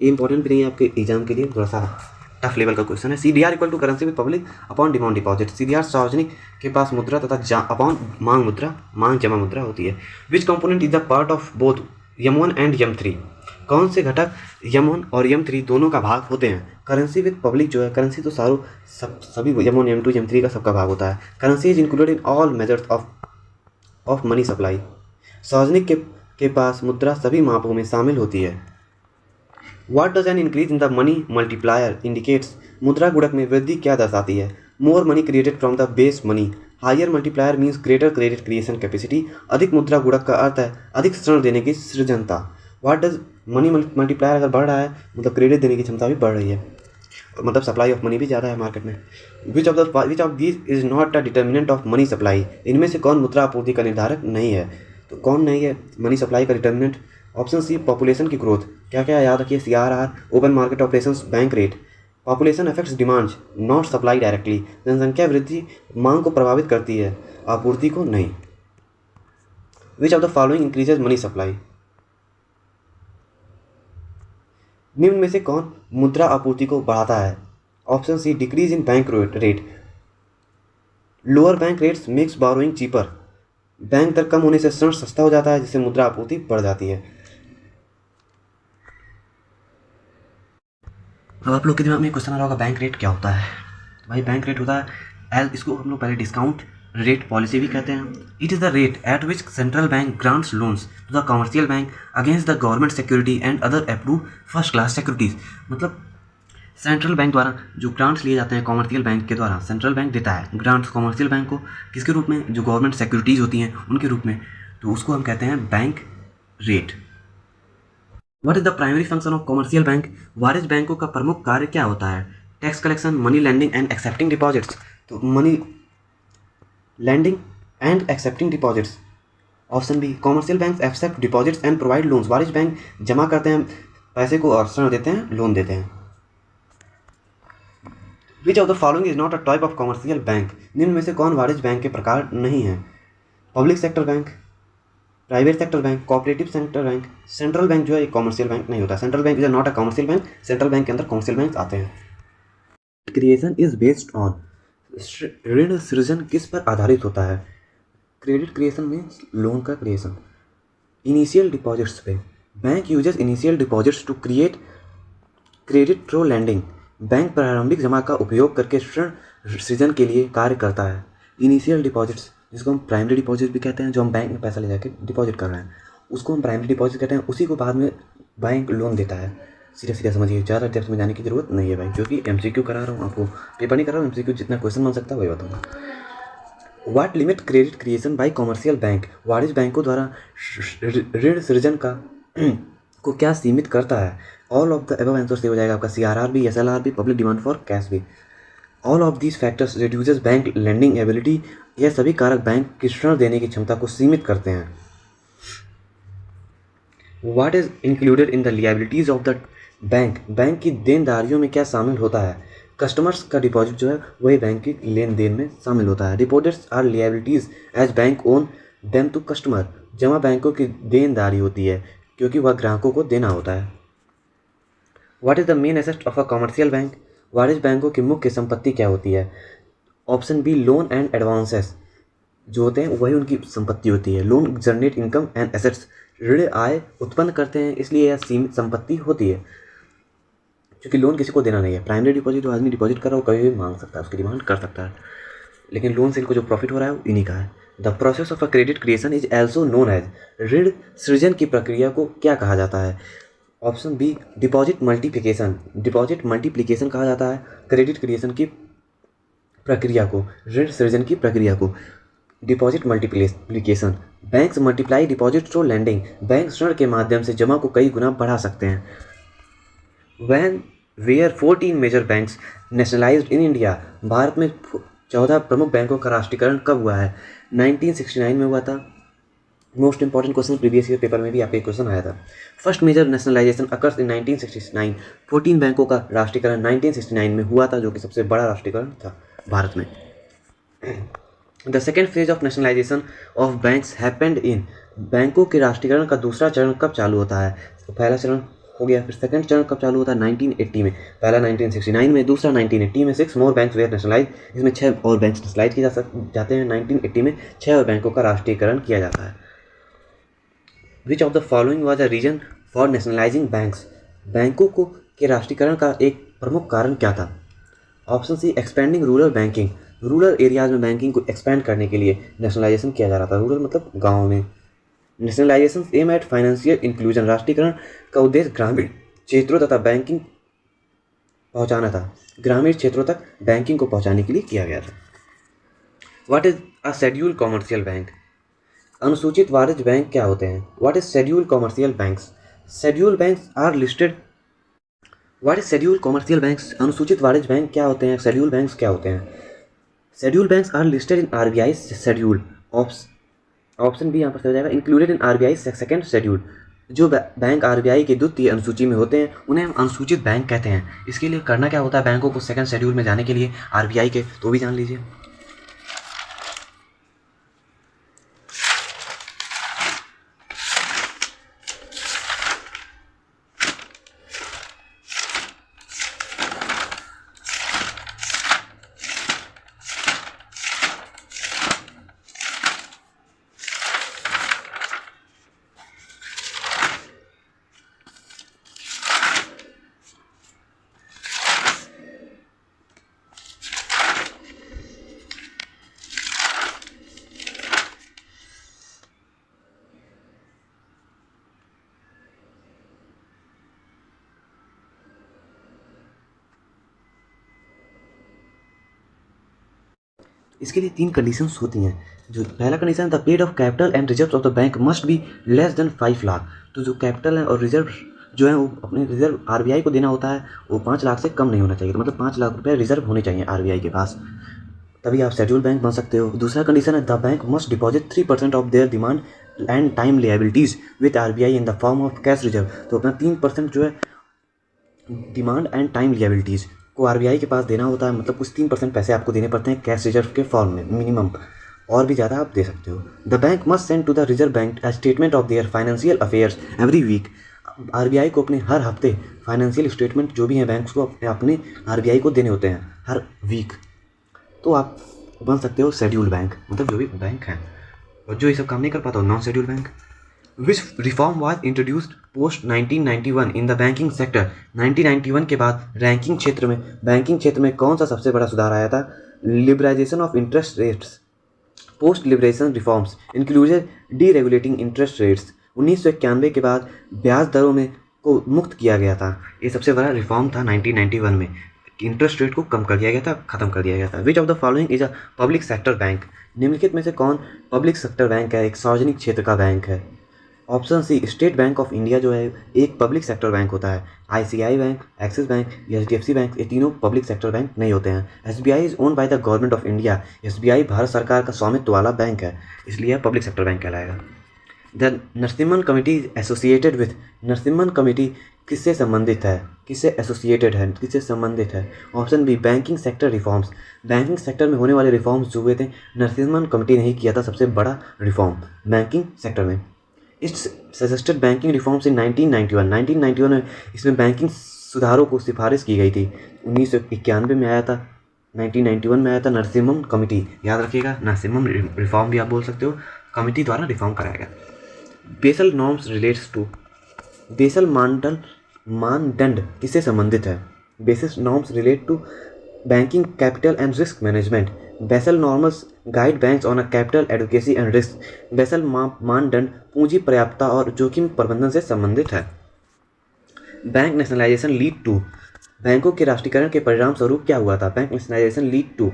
ये इंपॉर्टेंट भी नहीं है आपके एग्जाम के लिए, थोड़ा सा टफ लेवल का क्वेश्चन है। CDR equal to currency with public upon demand deposit. CDR सार्वजनिक के पास मुद्रा तथा अपॉन मांग मुद्रा, मांग जमा मुद्रा होती है। विच component is the part of both M1 and M3? कौन से घटक M1 और M3 दोनों का भाग होते हैं? करेंसी विद पब्लिक जो है, करेंसी तो सभी M1 M2 M3 का सबका भाग होता है। Currency is included in all measures of money supply. सार्वजनिक के पास मुद्रा सभी मापों में शामिल होती है। What does an increase in the money multiplier indicates? मुद्रा गुणक में वृद्धि क्या दर्शाती है? More money created from the base money. Higher multiplier means greater credit creation capacity. अधिक मुद्रा गुणक का अर्थ है अधिक ऋण देने की सृजनता। What does money multiplier अगर बढ़ रहा है मतलब क्रेडिट देने की क्षमता भी बढ़ रही है, मतलब सप्लाई ऑफ मनी भी ज़्यादा है मार्केट में। Which of these is not a determinant of money supply? इनमें से कौन मुद्रा आपूर्ति का निर्धारक नहीं है? तो कौन नहीं है मनी सप्लाई का डिटर्मिनेंट? ऑप्शन सी, पॉपुलेशन की ग्रोथ। क्या क्या याद रखिए? CRR, open market operations, bank rate. Population affects demand, not supply directly. जनसंख्या वृद्धि मांग को प्रभावित करती है, आपूर्ति को नहीं। Which of the following increases money supply? निम्न में से कौन मुद्रा आपूर्ति को बढ़ाता है? Option C, decrease in bank rate. Lower bank rates makes borrowing cheaper. Bank दर कम होने से ऋण सस्ता हो जाता है, जिससे मुद्रा आपूर्ति बढ़ जाती है। अब आप लोग के दिमाग में क्वेश्चन आ रहा होगा बैंक रेट क्या होता है? भाई बैंक रेट होता है इसको हम लोग पहले डिस्काउंट रेट पॉलिसी भी कहते हैं। It is the rate at which central bank grants loans to the commercial bank against the government security and other approve first class securities. मतलब सेंट्रल बैंक द्वारा जो ग्रांट्स लिए जाते हैं कॉमर्शियल बैंक के द्वारा, सेंट्रल बैंक देता है ग्रांट्स कॉमर्शियल बैंक को किसके रूप में? जो गवर्नमेंट सिक्योरिटीज़ होती हैं उनके रूप में, तो उसको हम कहते हैं bank rate. What is the primary function of commercial bank? वाणिज्य बैंकों का प्रमुख कार्य क्या होता है? Tax collection, money lending and accepting deposits. तो money lending and accepting deposits. Option B, commercial bank accept deposits and provide loans. वाणिज्य बैंक जमा करते हैं पैसे को और ऋण देते हैं, लोन देते हैं। विच of the following is not a type of commercial bank? निम्न में से कौन वाणिज्य बैंक के प्रकार नहीं है? Public sector bank, private sector bank, cooperative sector bank. Central bank जो है एक कॉमर्शियल बैंक नहीं होता। Central bank is not a commercial bank. Central bank के अंदर कॉमर्शियल बैंक आते हैं। क्रिएशन इज बेस्ड ऑन, ऋण सृजन किस पर आधारित होता है? क्रेडिट क्रिएशन में लोन का क्रिएशन। इनिशियल डिपॉजिट्स पे, bank uses initial deposits to create credit through lending. Bank प्रारंभिक जमा का उपयोग करके ऋण सृजन के लिए कार्य करता है। इनिशियल डिपॉजिट्स जिसको हम प्राइमरी डिपॉजिट भी कहते हैं, जो हम बैंक में पैसा ले जाके डिपॉजिट कर रहे हैं उसको हम प्राइमरी डिपॉजिट कहते हैं। उसी को बाद में बैंक लोन देता है। सीधा सीधा समझिए, ज़्यादा डेप्थ में जाने की जरूरत नहीं है भाई, क्योंकि MCQ करा रहा हूँ आपको, पेपर नहीं कर रहा हूँ। MCQ जितना क्वेश्चन बन सकता है वही बताऊँगा। What limit credit creation bye commercial bank? वाणिज्य बैंकों द्वारा ऋण सृजन का को क्या सीमित करता है? All of the above answer से हो जाएगा आपका CRR भी, SLR भी, पब्लिक डिमांड फॉर कैश भी। All of these factors reduces bank lending ability. यह सभी कारक बैंक की ऋण देने की क्षमता को सीमित करते हैं। What is included in the liabilities of the bank? Bank की देनदारियों में क्या शामिल होता है? कस्टमर्स का डिपॉजिट जो है वही बैंक की लेन देन में शामिल होता है। Deposits are liabilities as bank own them to customer. जमा बैंकों की देनदारी होती है क्योंकि वह ग्राहकों को देना होता है। What is the main asset of a commercial bank? वाणिज्य बैंकों की मुख्य संपत्ति क्या होती है? Option B, loan and advances जो होते हैं वही उनकी संपत्ति होती है। Loan generate income and assets, ऋण आय उत्पन्न करते हैं, इसलिए यह सीमित संपत्ति होती है क्योंकि लोन किसी को देना नहीं है। प्राइमरी डिपॉजिट जो आदमी डिपॉजिट कर रहा है वो कभी भी मांग सकता है, उसकी डिमांड कर सकता है, लेकिन लोन से इनको जो प्रॉफिट हो रहा है वो इन्हीं का है। The process of a credit creation is also known as, ऋण सृजन की प्रक्रिया को क्या कहा जाता है? Option B deposit multiplication. Deposit multiplication कहा जाता है क्रेडिट क्रिएशन की प्रक्रिया को, ऋण सृजन की प्रक्रिया को। Deposit multiplication, banks multiply deposit through lending. Bank ऋण के माध्यम से जमा को कई गुना बढ़ा सकते हैं। When were 14 major banks nationalised in India. Bharat में 14 प्रमुख बैंकों का राष्ट्रीयकरण कब हुआ है? 1969 में हुआ था। Most important question, previous year paper में भी आपका क्वेश्चन आया था। First major nationalisation occurs in 1969। 14 बैंकों का राष्ट्रीयकरण 1969 में हुआ था, जो कि सबसे बड़ा राष्ट्रीयकरण था भारत में। The second phase of nationalisation of banks happened in. बैंकों के राष्ट्रीयकरण का दूसरा चरण कब चालू होता है? तो पहला चरण हो गया, फिर सेकंड चरण कब चालू होता है? 1980 में। पहला 1969 में, दूसरा 1980 में। 6 मोर बैंक्स वेयर नेशनलाइज। इसमें 6 और बैंक्स नेशनलाइज किए जाते हैं। 1980 में 6 और बैंकों का राष्ट्रीयकरण किया जाता है। Which of the following was a reason for nationalising banks. बैंकों को के राष्ट्रीयकरण का एक प्रमुख कारण क्या था? Option C expanding rural banking. Rural areas में बैंकिंग को एक्सपेंड करने के लिए नेशनलाइजेशन किया जा रहा था। रूरल मतलब गाँव में। Nationalisation aim at financial inclusion. राष्ट्रीयकरण का उद्देश्य ग्रामीण क्षेत्रों तथा बैंकिंग पहुंचाना था। ग्रामीण क्षेत्रों तक बैंकिंग को पहुंचाने के लिए किया गया था। What is a schedule commercial bank. अनुसूचित वाणिज्य बैंक क्या होते हैं? What is schedule commercial banks. Schedule banks are listed. What is schedule commercial banks. अनुसूचित वाणिज्य बैंक क्या होते हैं? शेड्यूल बैंक्स क्या होते हैं? Schedule banks are listed in RBI schedule. Option B यहाँ पर हो जाएगा, included in RBI second schedule. जो बैंक आरबीआई के द्वितीय अनुसूची में होते हैं उन्हें हम अनुसूचित बैंक कहते हैं। इसके लिए करना क्या होता है बैंकों को सेकंड शेड्यूल में जाने के लिए आरबीआई के, तो भी जान लीजिए। इसके लिए 3 कंडीशंस होती हैं। जो पहला condition, the paid of capital and reserve of the bank must be less than 5 lakh. तो जो कैपिटल है और रिजर्व जो है वो अपने रिजर्व आरबीआई को देना होता है, वो 5 लाख से कम नहीं होना चाहिए। तो मतलब 5 लाख रुपये रिजर्व होने चाहिए आरबीआई के पास, तभी आप शेड्यूल बैंक बन सकते हो। दूसरा कंडीशन है, the bank must deposit 3% of their demand and time liabilities with RBI in the form of cash reserve. तो अपना 3% जो है डिमांड एंड टाइम लायबिलिटीज को आरबीआई के पास देना होता है। मतलब कुछ 3% पैसे आपको देने पड़ते हैं कैश रिजर्व के फॉर्म में मिनिमम, और भी ज़्यादा आप दे सकते हो। The bank must send to the reserve bank a statement of their financial affairs every week. RBI को अपने हर हफ्ते फाइनेंशियल स्टेटमेंट जो भी हैं बैंक्स को अपने आरबीआई को देने होते हैं हर वीक। तो आप बन सकते हो शेड्यूल बैंक, मतलब जो भी बैंक हैं। और जो ये सब काम नहीं कर पाता हो, non schedule bank. Which reform was introduced post 1991 in the banking sector. 1991 के बाद बैंकिंग क्षेत्र में कौन सा सबसे बड़ा सुधार आया था? Liberalisation of interest rates. Post liberation reforms included deregulating interest rates. 1991 के बाद ब्याज दरों में को मुक्त किया गया था। ये सबसे बड़ा रिफॉर्म था 1991 में। इंटरेस्ट रेट को कम कर दिया गया था, खत्म कर दिया गया था। विच of the following is a public sector bank. निम्नलिखित में से कौन पब्लिक सेक्टर बैंक है, एक सार्वजनिक क्षेत्र का बैंक है? Option C state bank of India जो है एक पब्लिक सेक्टर बैंक होता है। ICI bank, Axis bank, HDFC bank, ये तीनों पब्लिक सेक्टर बैंक नहीं होते हैं। SBI is owned by the government of India. SBI Bharat सरकार का स्वामित्व वाला बैंक है, इसलिए यह पब्लिक सेक्टर बैंक कहलाएगा। The Narasimhan committee is associated with. Narasimhan committee किससे संबंधित है, किससे एसोसिएटेड है, किससे संबंधित है? Option B banking sector reforms. Banking sector में होने वाले रिफॉर्म्स जो हुए थे नरसिम्हन कमेटी ने ही किया था सबसे बड़ा रिफॉर्म बैंकिंग सेक्टर में। It's suggested banking reforms in 1991 में इसमें बैंकिंग सुधारों को सिफारिश की गई थी। 1991 में आया था, 1991 में आया था नरसिम्हन कमेटी। याद रखिएगा, नरसिम्हन रिफॉर्म भी आप बोल सकते हो, कमेटी द्वारा रिफॉर्म कराया गया। Basel norms relates to. Basel मानदंड किससे संबंधित है? Basis norms relate to banking capital and risk management. Basel norms guide banks on a capital adequacy and risk. Basel मानदंड पूंजी पर्याप्तता और जोखिम प्रबंधन से संबंधित है। बैंक नेशनलाइजेशन लीड टू, बैंकों के राष्ट्रीयकरण के परिणाम स्वरूप क्या हुआ था? Bank nationalisation lead to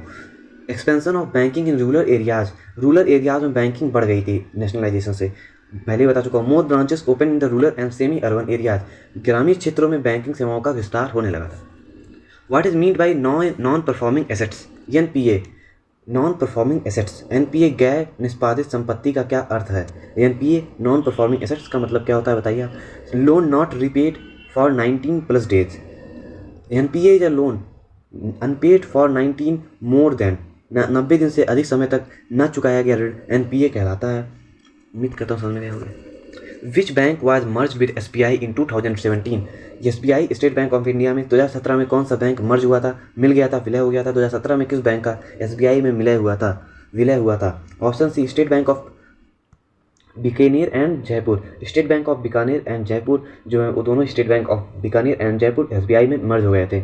expansion of banking in rural areas में बैंकिंग बढ़ गई थी नेशनलाइजेशन से, पहले बता चुका हूँ। More branches open in the rural and semi urban areas, ग्रामीण क्षेत्रों में बैंकिंग सेवाओं का विस्तार होने लगा था। What is mean by non performing assets, NPA? Non performing assets, NPA गैर निष्पादित संपत्ति का क्या अर्थ है? एनपीए नॉन परफॉर्मिंग एसेट्स का मतलब क्या होता है बताइए आप? Loan not repaid for 19+ days, NPA is a loan unpaid for 19 more than, 90 दिन से अधिक समय तक न चुकाया गया ऋण एनपीए कहलाता है। उम्मीद करता हूँ समझ में होगा। Which bank was merge with SBI in 2017? SBI state bank of India में 2017 में कौन सा बैंक मर्ज हुआ था, मिल गया था, विलय हो गया था? 2017 में किस बैंक का एसबीआई में विलय हुआ था? Option C state bank of Bikaner and Jaipur. State bank of Bikaner and Jaipur जो है वो दोनों state bank of Bikaner and Jaipur SBI में मर्ज हो गए थे।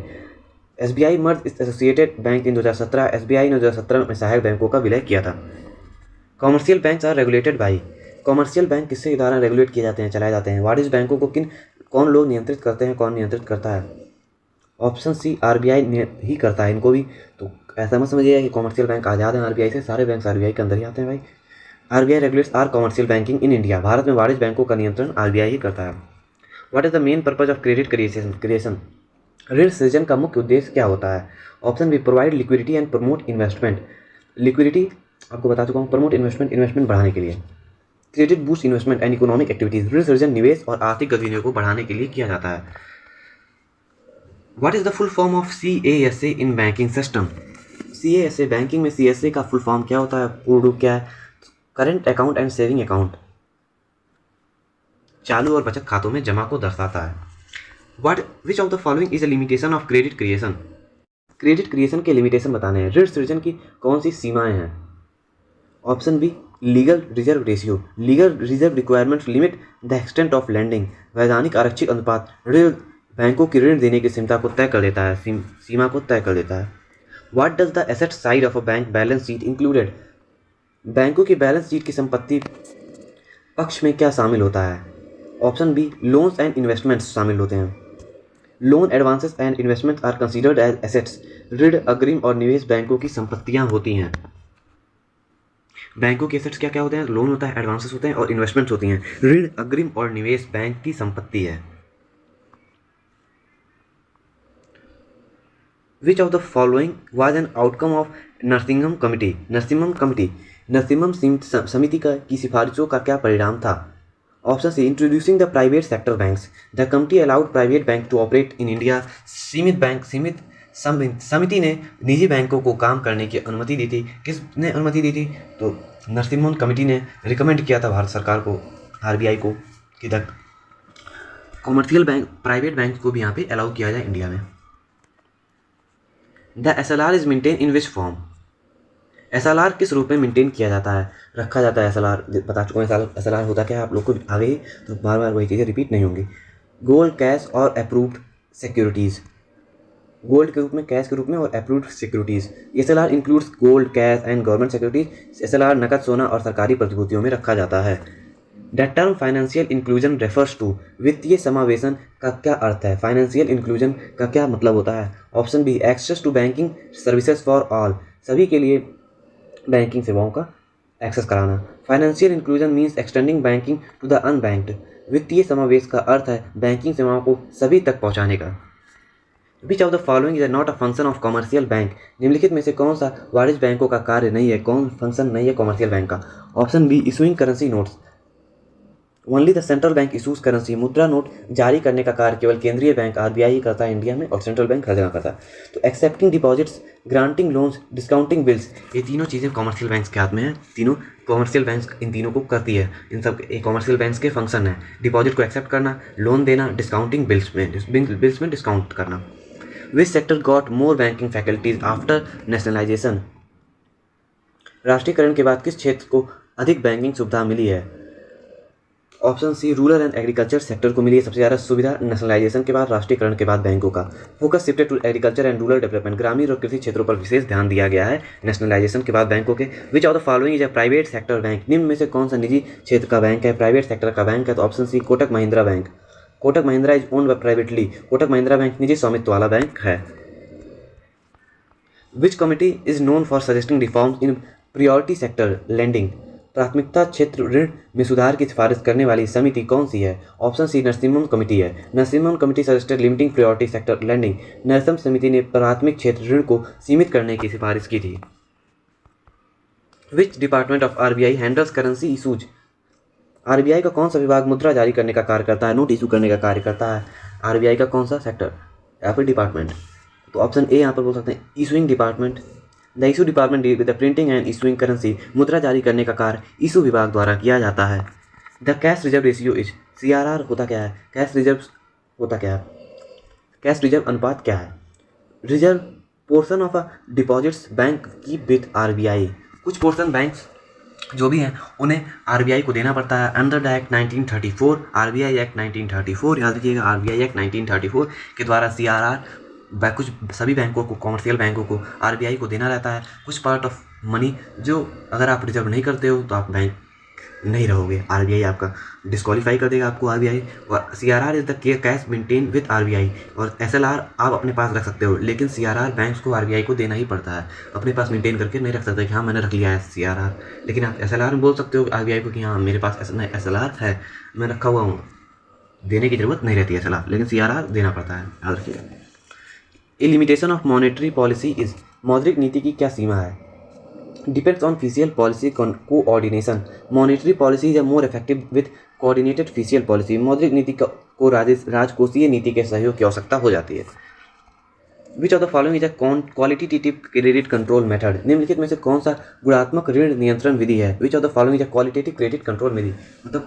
SBI merge associated bank in 2017, SBI ने 2017 में सहायक बैंकों का विलय किया था। Commercial banks are regulated by, commercial bank किसके द्वारा रेगुलेट किए जाते हैं, चलाए जाते हैं? व्हाट इज बैंकों को कौन लोग नियंत्रित करते हैं, कौन नियंत्रित करता है? ऑप्शन सी आरबीआई ही करता है इनको भी। तो ऐसा मत समझिएगा कि कॉमर्शियल बैंक आज़ाद हैं आरबीआई से, सारे बैंक आरबीआई के अंदर ही आते हैं भाई। RBI regulates are commercial banking in India, Bharat में वाणिज्य बैंकों का नियंत्रण आरबीआई ही करता है। What is the main purpose of credit creation, ऋण सृजन का मुख्य उद्देश्य क्या होता है? Option B provide liquidity and promote investment, liquidity आपको बता चुका हूँ, प्रमोट इन्वेस्टमेंट बढ़ाने के लिए। Credit boost investment and economic activities, ऋण सृजन निवेश और आर्थिक गतिविधियों को बढ़ाने के लिए किया जाता है। What is the full form of CASA in banking system? CASA banking में सीएसए का फुल फॉर्म क्या होता है, पूर्ण रूप क्या है? Current account and saving account, चालू और बचत खातों में जमा को दर्शाता है। Which of the following is a limitation of credit creation, credit creation के लिमिटेशन बताने हैं। ऋण सृजन की कौन सी सीमाएं हैं? Option B legal reserve ratio, legal reserve requirements limit the extent of lending, वैधानिक आरक्षित अनुपात ऋण बैंकों की ऋण देने की क्षमता को तय कर देता है, सीमा को तय कर देता है। What does the asset side of a bank balance sheet included, बैंकों की बैलेंस शीट की संपत्ति पक्ष में क्या शामिल होता है? Option B loans and investments शामिल होते हैं। Loan advances and investments are considered as assets, ऋण अग्रिम और निवेश बैंकों की संपत्तियां होती हैं। बैंकों के एसेट्स क्या क्या होते हैं? लोन होता है, एडवांसेस होते हैं और इन्वेस्टमेंट्स होती हैं। ऋण अग्रिम और निवेश बैंक की संपत्ति है। Which of the following was an outcome of Narasimham committee, Narasimham समिति की सिफारिशों का क्या परिणाम था? Option C introducing the private sector banks, the committee allowed private bank to operate in India. सीमित समिति ने निजी बैंकों को काम करने की अनुमति दी थी। किसने अनुमति दी थी? तो नरसिम्हम कमेटी ने रिकमेंड किया था भारत सरकार को, आरबीआई को, कि the commercial bank, private bank को भी यहाँ पे अलाउ किया जाए इंडिया में। The SLR is maintain in which form, SLR किस रूप में मेंटेन किया जाता है, रखा जाता है? एसएलआर बता चुका हूँ, एसएलआर होता क्या है आप लोग को आगे ही, तो बार बार वही चीज़ें रिपीट नहीं होंगी। गोल्ड, कैश और अप्रूव्ड सिक्योरिटीज़, गोल्ड के रूप में, कैश के रूप में और approved securities. SLR includes gold, cash and government securities. SLR नकद, सोना और सरकारी प्रतिभूतियों में रखा जाता है। The term financial inclusion refers to, वित्तीय समावेशन का क्या अर्थ है? फाइनेंशियल इंक्लूजन का क्या मतलब होता है? Option B access to banking services for all, सभी के लिए बैंकिंग सेवाओं का एक्सेस कराना। Financial inclusion means extending banking to the unbanked, वित्तीय समावेश का अर्थ है बैंकिंग सेवाओं को सभी तक पहुंचाने का। विच of the following is not a function of commercial bank, निम्नलिखित में से कौन सा वाणिज्य बैंकों का कार्य नहीं है, कौन फंक्शन नहीं है कॉमर्शियल बैंक का? Option B issuing currency notes, only the central bank issues currency, मुद्रा नोट जारी करने का कार्य केवल केंद्रीय बैंक आरबीआई ही करता है इंडिया में, और सेंट्रल बैंक हर जगह करता है। तो accepting deposits, granting loans, discounting bills, ये तीनों चीज़ें कॉमर्शियल बैंक के हाथ में है। तीनों कॉमर्शियल बैंक इन तीनों को करती है। इन सब कॉमर्शियल बैंक के फंक्शन है डिपॉजिट को एक्सेप्ट करना, लोन देना, डिस्काउंटिंग बिल्स में डिस्काउंट करना। Which sector got more banking faculties after nationalisation, राष्ट्रीयकरण के बाद किस क्षेत्र को अधिक बैंकिंग सुविधा मिली है? Option C rural and agriculture sector को मिली है सबसे ज़्यादा सुविधा नेशनलाइजेशन के बाद, राष्ट्रीयकरण के बाद बैंकों का। Focus shifted to agriculture and rural development, ग्रामीण और कृषि क्षेत्रों पर विशेष ध्यान दिया गया है नेशनलाइजेशन के बाद बैंकों के। विच of the following is a private sector bank, निम्न में से कौन सा निजी क्षेत्र का बैंक है, प्राइवेट सेक्टर का बैंक है? तो option C Kotak Mahindra bank, Kotak Mahindra is owned privately, Kotak Mahindra bank निजी स्वामित्व वाला बैंक है। Which committee is known for suggesting reforms in priority sector lending, प्राथमिकता क्षेत्र ऋण में सुधार की सिफारिश करने वाली समिति कौन सी है? ऑप्शन सी नरसिम्हन कमेटी है। Narasimhan committee suggested limiting priority sector lending, Narasimhan समिति ने प्राथमिक क्षेत्र ऋण को सीमित करने की सिफारिश की थी। Which department of RBI handles currency issues, RBI का कौन सा विभाग मुद्रा जारी करने का कार्य करता है, नोट इशू करने का कार्य करता है? आरबीआई का कौन सा सेक्टर या फिर डिपार्टमेंट? तो ऑप्शन ए यहाँ पर बोल सकते हैं issuing department. The issue department deal with the printing and issuing currency, मुद्रा जारी करने का कार्य इशू विभाग द्वारा किया जाता है। The cash reserve ratio is, CRR होता क्या है? कैश रिजर्व होता क्या है? कैश रिजर्व अनुपात क्या है? Reserve portion of a deposits bank keep with RBI, कुछ पोर्शन बैंक्स जो भी हैं उन्हें आरबीआई को देना पड़ता है under the act 1934, RBI act 1934, याद रखिएगा आरबीआई एक्ट 1934 के द्वारा सीआरआर कुछ सभी बैंकों को, कॉमर्शियल बैंकों को आरबीआई को देना रहता है कुछ पार्ट ऑफ मनी, जो अगर आप रिजर्व नहीं करते हो तो आप बैंक नहीं रहोगे, आरबीआई आपका डिस्क्वालीफाई कर देगा आपको आरबीआई। और CRR is the cash maintain with RBI, और एसएलआर आप अपने पास रख सकते हो, लेकिन सीआरआर बैंक्स को आरबीआई को देना ही पड़ता है, अपने पास मेंटेन करके नहीं रख सकते कि हाँ मैंने रख लिया है सीआरआर, लेकिन आप एसएलआर में बोल सकते हो आरबीआई को कि हाँ मेरे पास एसएलआर है, मैं रखा हुआ हूँ, देने की जरूरत नहीं रहती है एसएलआर, लेकिन सीआरआर देना पड़ता है, याद रखिएगा। A limitation of monetary policy is, मौद्रिक नीति की क्या सीमा है? Depends on fiscal policy coordination, monetary policy is more effective with coordinated fiscal policy, मौद्रिक नीति को राजकोषीय नीति के सहयोग की आवश्यकता हो जाती है। Which of the following is a qualitative credit control method, निम्नलिखित में से कौन सा गुणात्मक ऋण नियंत्रण विधि है? Which of the following is a qualitative credit control विधि, मतलब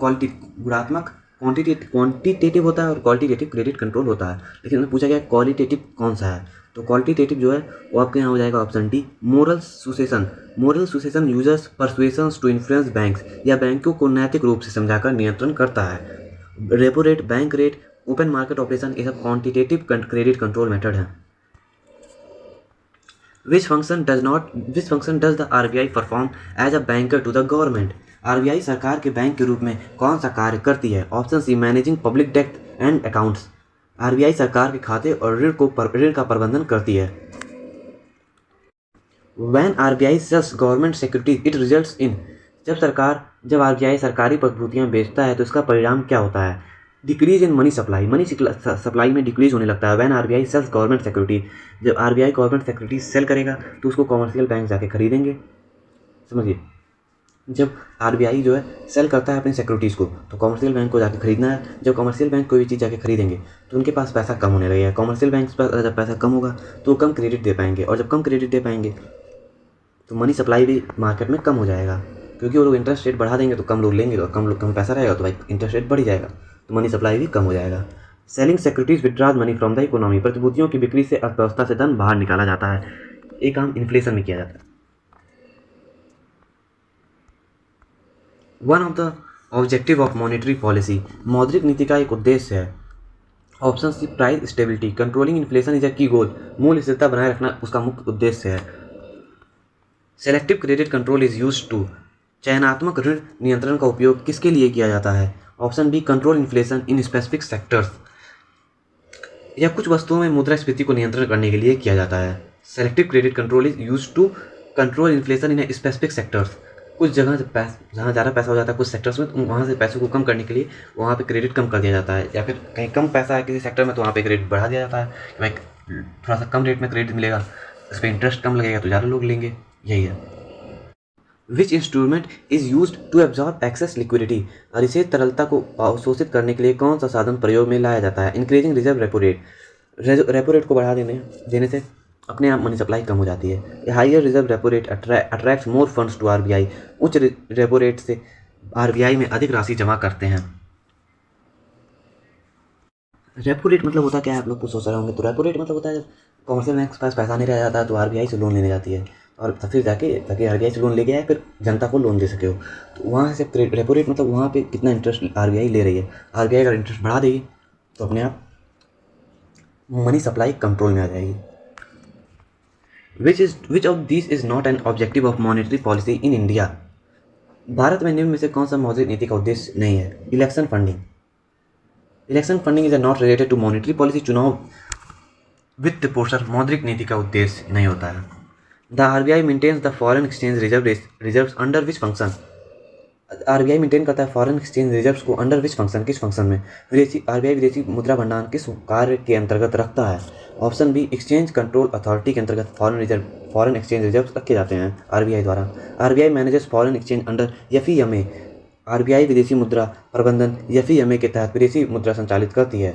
गुणात्मक क्वांटिटेटिव होता है और क्वालिटेटिव क्रेडिट कंट्रोल होता है, लेकिन हमें पूछा गया क्वालिटेटिव कौन सा है, तो क्वालिटेटिव जो है वो आपके यहाँ हो जाएगा ऑप्शन डी मोरल सुसेशन यूजर्स परसुएशंस टू इन्फ्लुएंस बैंक्स, या बैंकों को नैतिक रूप से समझाकर नियंत्रण करता है। Repo rate, bank rate, open market operation, ये सब क्वांटिटेटिव क्रेडिट कंट्रोल मेथड है। Which function does the RBI perform as a banker to the government? RBI सरकार के बैंक के रूप में कौन सा कार्य करती है? Option C managing public debt and accounts, RBI सरकार के खाते और ऋण का प्रबंधन करती है। When RBI sells government securities it results in, जब आरबीआई सरकारी प्रतिभूतियां बेचता है तो इसका परिणाम क्या होता है? डिक्रीज इन मनी सप्लाई में डिक्रीज होने लगता है। When RBI sells government security, जब आरबीआई गवर्नमेंट सिक्योरिटी सेल करेगा तो उसको कॉमर्शियल बैंक जाके खरीदेंगे। समझिए, जब आरबीआई जो है सेल करता है अपनी सिक्योरिटीज़ को तो कॉमर्शियल बैंक को जाके खरीदना है। जब कॉमर्शियल बैंक कोई भी चीज़ जाके खरीदेंगे तो उनके पास पैसा कम होने लगेगा। कॉमर्शियल बैंक पर जब पैसा कम होगा तो कम क्रेडिट दे पाएंगे, और जब कम क्रेडिट दे पाएंगे तो मनी सप्लाई भी मार्केट में कम हो जाएगा, क्योंकि वो लोग इंटरेस्ट रेट बढ़ा देंगे तो कम लोग लेंगे, और कम पैसा रहेगा तो भाई इंटरेस्ट रेट बढ़ जाएगा, तो मनी सप्लाई भी कम हो जाएगा। Selling securities withdraws money from the economy, प्रतिभूतियों की बिक्री से अर्थव्यवस्था से धन बाहर निकाला जाता है। एक काम इन्फ्लेशन में किया जाता है। One of the objective of monetary policy, मौद्रिक नीति का एक उद्देश्य है। Option C price stability, controlling inflation is a key goal, मूल्य स्थिरता बनाए रखना उसका मुख्य उद्देश्य है। Selective credit control is used to, चयनात्मक ऋण नियंत्रण का उपयोग किसके लिए किया जाता है? Option B control inflation in specific sectors, या कुछ वस्तुओं में मुद्रास्फीति को नियंत्रण करने के लिए किया जाता है। Selective credit control is used to control inflation in specific sectors, कुछ जगह जहाँ ज़्यादा पैसा हो जाता है कुछ सेक्टर्स में, तो वहाँ से पैसों को कम करने के लिए वहाँ पे क्रेडिट कम कर दिया जाता है, या फिर कहीं कम पैसा है किसी सेक्टर में तो वहाँ पे क्रेडिट बढ़ा दिया जाता है कि भाई थोड़ा सा कम रेट में क्रेडिट मिलेगा, इस पर इंटरेस्ट कम लगेगा तो ज़्यादा लोग लेंगे, यही है। Which instrument is used to absorb excess liquidity, अधिशेष तरलता को अवशोषित करने के लिए कौन सा साधन प्रयोग में लाया जाता है? Increasing reserve repo rate, repo rate को बढ़ा देने से अपने आप मनी सप्लाई कम हो जाती है। Higher reserve repo rate attracts more funds to RBI, उच्च रेपो रेट से आरबीआई में अधिक राशि जमा करते हैं। रेपो रेट मतलब होता क्या है, आप लोग कुछ सोच रहे होंगे। तो रेपो रेट मतलब होता है जब कॉमर्शियल बैंक के पास पैसा नहीं रह जाता है तो आरबीआई से लोन लेने जाती है, और फिर जाके ताकि आरबीआई से लोन लेके आए फिर जनता को लोन दे सके हो, तो वहाँ से रेपो रेट मतलब वहाँ पे कितना इंटरेस्ट आरबीआई ले रही है। आरबीआई अगर इंटरेस्ट बढ़ा देगी तो अपने आप मनी सप्लाई कंट्रोल में आ जाएगी। Which of this is not an objective of monetary policy in India, Bharat में निम्न में से कौन सा मौद्रिक नीति का उद्देश्य नहीं है? Election funding, election funding is not related to monetary policy. चुनाव वित्त पोषण मौद्रिक नीति का उद्देश्य नहीं होता है। The RBI maintains the foreign exchange reserves under which function. RBI maintain करता है फॉरेन एक्सचेंज रिजर्व्स को अंडर विच फंक्शन, किस फंक्शन में। आरबीआई विदेशी मुद्रा भंडार किस कार्य के अंतर्गत रखता है। Option B exchange control authority के अंतर्गत फॉरेन एक्सचेंज रिजर्व्स रखे जाते हैं आरबीआई द्वारा। RBI manages foreign exchange under FEMA. आरबीआई विदेशी मुद्रा प्रबंधन एफईएमए के तहत विदेशी मुद्रा संचालित करती है।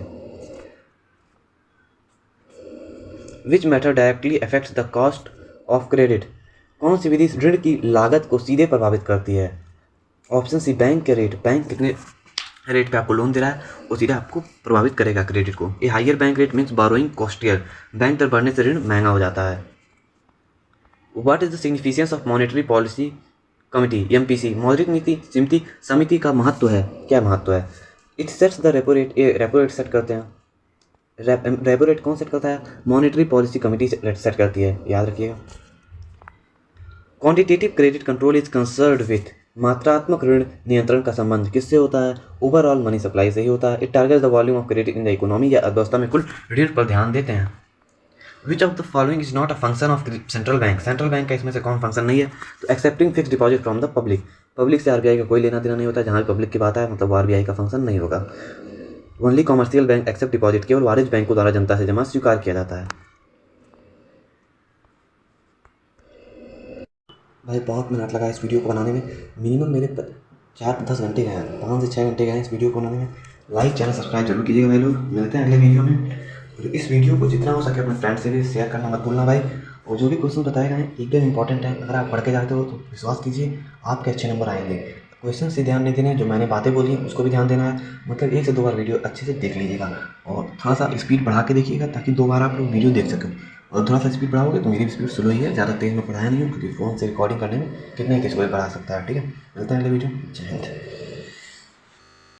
Which method directly affects the cost of credit. कौन सी विधि ऋण की लागत को सीधे प्रभावित करती है। ऑप्शन सी बैंक के रेट। बैंक कितने रेट पे आपको लोन दे रहा है वो सीधे आपको प्रभावित करेगा क्रेडिट को। A higher bank rate means borrowing costlier. Bank दर बढ़ने से ऋण महंगा हो जाता है। What is the significance of monetary policy committee MPC. मौद्रिक नीति समिति का महत्व है, क्या महत्व है। It sets the repo rate. Repo rate set करते हैं। रेपो रेट कौन सेट करता है, मॉनेटरी पॉलिसी कमिटी सेट करती है, याद रखिएगा। Quantitative credit control is concerned with. मात्रात्मक ऋण नियंत्रण का संबंध किससे होता है, ओवरऑल मनी सप्लाई से ही होता है। It targets the volume of credit in the economy, या अर्थव्यवस्था में कुल ऋण पर ध्यान देते हैं। विच of the following is not a function of central bank. Central bank का इसमें से कौन फंक्शन नहीं है, तो accepting fix deposit from the public. Public से आरबीआई का कोई लेना देना नहीं होता। जहाँ भी पब्लिक की बात है मतलब आरबीआई का फंक्शन नहीं होगा। Only commercial bank accept deposit. केवल वाणिज्य बैंकों द्वारा जनता से जमा स्वीकार किया जाता है। भाई बहुत मेहनत लगा इस वीडियो को बनाने में। मिनिमम मेरे 4-10 घंटे गए हैं, 5 से 6 घंटे गए हैं इस वीडियो को बनाने में। लाइक चैनल सब्सक्राइब जरूर कीजिएगा भाई लोग। मिलते हैं अगले वीडियो में। और इस वीडियो को जितना हो सके अपने फ्रेंड से भी शेयर करना मत भूलना भाई। और जो भी क्वेश्चन बताए गए हैं एकदम इंपॉर्टेंट है। अगर आप पढ़ के जाते हो तो विश्वास कीजिए आपके अच्छे नंबर आएंगे। क्वेश्चन से ध्यान नहीं देना है, जो मैंने बातें बोली हैं उसको भी ध्यान देना है। मतलब 1 से 2 बार वीडियो अच्छे से देख लीजिएगा और थोड़ा सा स्पीड बढ़ा के देखिएगा ताकि 2 बार आप लोग वीडियो देख सकें। और थोड़ा सा स्पीड बढ़ाओगे तो मेरी स्पीड स्लो ही है, ज़्यादा तेज़ में पढ़ाया नहीं हूँ क्योंकि फ़ोन से रिकॉर्डिंग करने में कितने तेज़ कोई बढ़ा सकता है। ठीक है, मिलते हैं अगले वीडियो। जय हिंद।